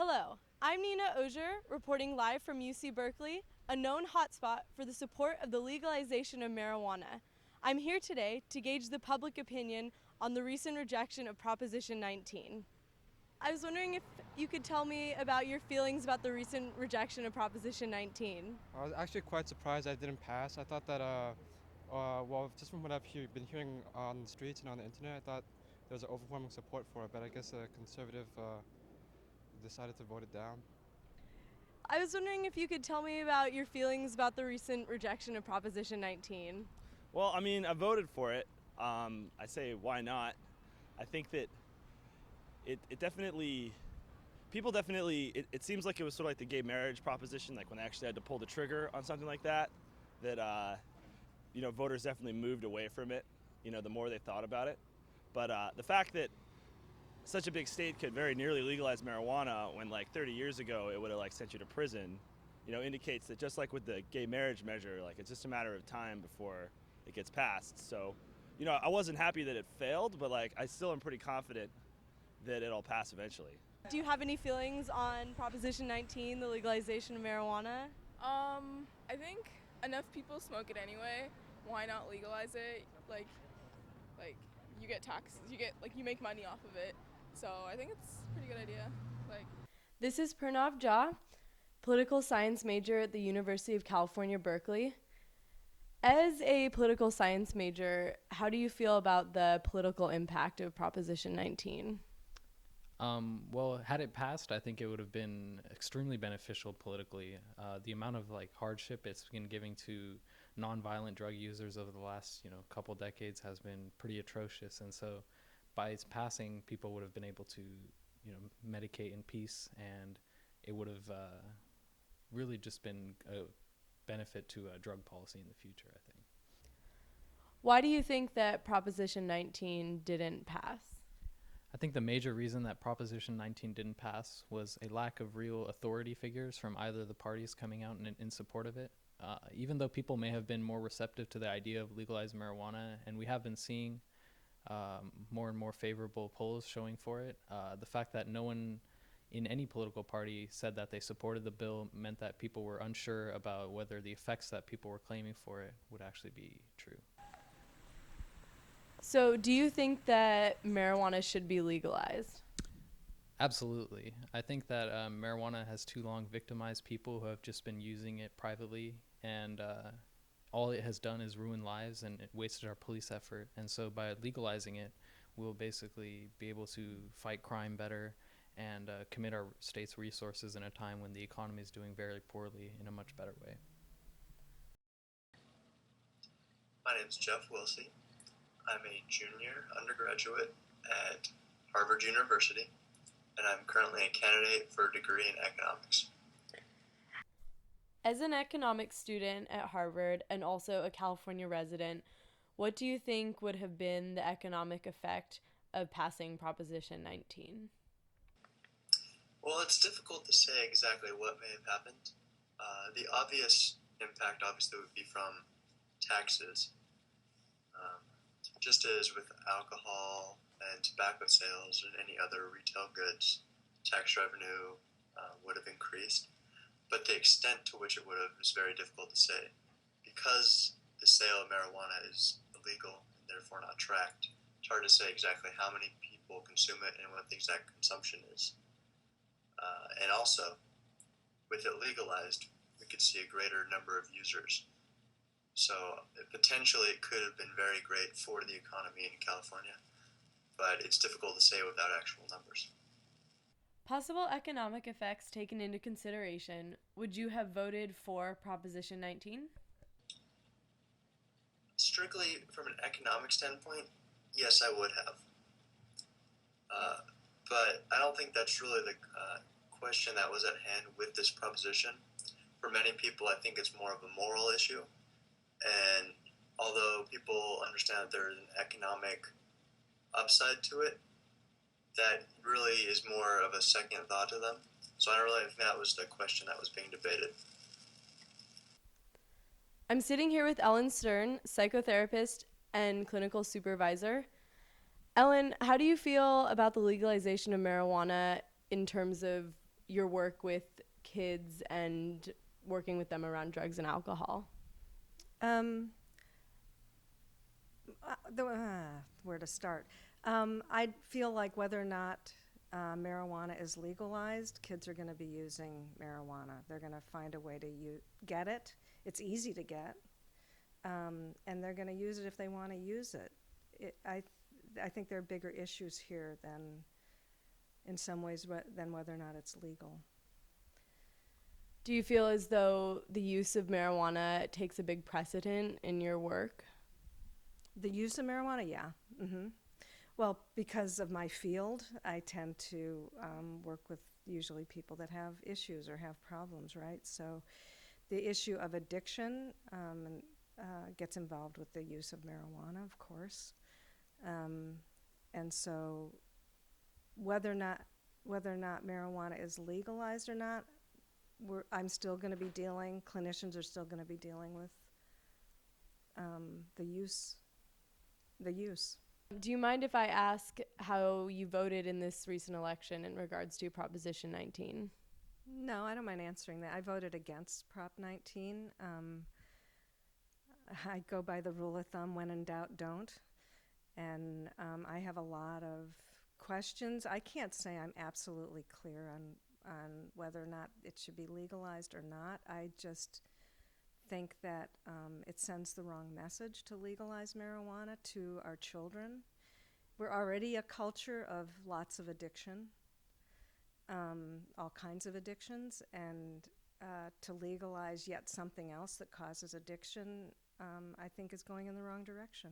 Hello, I'm Nina Ozier, reporting live from UC Berkeley, a known hotspot for the support of the legalization of marijuana. I'm here today to gauge the public opinion on the recent rejection of Proposition 19. I was wondering if you could tell me about your feelings about the recent rejection of Proposition 19. I was actually quite surprised that it didn't pass. I thought that, well, just from what been hearing on the streets and on the internet, I thought there was overwhelming support for it, but I guess a conservative decided to vote it down. I was wondering if you could tell me about your feelings about the recent rejection of Proposition 19. Well, I mean, I voted for it. I say, why not? I think that it definitely, people definitely, it seems like it was sort of like the gay marriage proposition, like when they actually had to pull the trigger on something like that, voters definitely moved away from it, the more they thought about it. But the fact that such a big state could very nearly legalize marijuana when like 30 years ago it would have like sent you to prison, indicates that just like with the gay marriage measure, like it's just a matter of time before it gets passed. So, I wasn't happy that it failed, but like I still am pretty confident that it'll pass eventually. Do you have any feelings on Proposition 19, the legalization of marijuana? I think enough people smoke it anyway. Why not legalize it? Like you get taxes, you make money off of it. So I think it's a pretty good idea. This is Pranav Jha, political science major at the University of California, Berkeley. As a political science major, how do you feel about the political impact of Proposition 19? Well, had it passed, I think it would have been extremely beneficial politically. The amount of hardship it's been giving to nonviolent drug users over the last couple decades has been pretty atrocious, and so by its passing, people would have been able to medicate in peace, and it would have really just been a benefit to drug policy in the future, I think. Why do you think that Proposition 19 didn't pass? I think the major reason that Proposition 19 didn't pass was a lack of real authority figures from either of the parties coming out in support of it. Even though people may have been more receptive to the idea of legalized marijuana, and we have been seeing more and more favorable polls showing for it, the fact that no one in any political party said that they supported the bill meant that people were unsure about whether the effects that people were claiming for it would actually be true. So do you think that marijuana should be legalized? Absolutely. I think that marijuana has too long victimized people who have just been using it privately, and all it has done is ruin lives, and it wasted our police effort. And so by legalizing it, we'll basically be able to fight crime better and commit our state's resources in a time when the economy is doing very poorly in a much better way. My name is Jeff Wilsey. I'm a junior undergraduate at Harvard University, and I'm currently a candidate for a degree in economics. As an economics student at Harvard and also a California resident, what do you think would have been the economic effect of passing Proposition 19? Well, it's difficult to say exactly what may have happened. The obvious impact obviously would be from taxes. Just as with alcohol and tobacco sales and any other retail goods, tax revenue would have increased. But the extent to which it would have is very difficult to say. Because the sale of marijuana is illegal and therefore not tracked, it's hard to say exactly how many people consume it and what the exact consumption is. And also, with it legalized, we could see a greater number of users. So potentially it could have been very great for the economy in California, but it's difficult to say without actual numbers. Possible economic effects taken into consideration, would you have voted for Proposition 19? Strictly from an economic standpoint, yes, I would have. But I don't think that's really the question that was at hand with this proposition. For many people, I think it's more of a moral issue. And although people understand that there's an economic upside to it, that really is more of a second thought to them. So I don't really think that was the question that was being debated. I'm sitting here with Ellen Stern, psychotherapist and clinical supervisor. Ellen, how do you feel about the legalization of marijuana in terms of your work with kids and working with them around drugs and alcohol? Where to start? I feel like whether or not marijuana is legalized, kids are going to be using marijuana. They're going to find a way to get it. It's easy to get, and they're going to use it if they want to use it. I think there are bigger issues here than, in some ways, than whether or not it's legal. Do you feel as though the use of marijuana takes a big precedent in your work? The use of marijuana, yeah. Well, because of my field, I tend to work with usually people that have issues or have problems, right? So the issue of addiction gets involved with the use of marijuana, of course. And so whether or not marijuana is legalized or not, I'm still going to be clinicians are still going to be dealing with the use. Do you mind if I ask how you voted in this recent election in regards to Proposition 19? No, I don't mind answering that. I voted against Prop 19. I go by the rule of thumb, when in doubt, don't. And I have a lot of questions. I can't say I'm absolutely clear on whether or not it should be legalized or not. I just think that it sends the wrong message to legalize marijuana to our children. We're already a culture of lots of addiction, all kinds of addictions, and to legalize yet something else that causes addiction, I think is going in the wrong direction.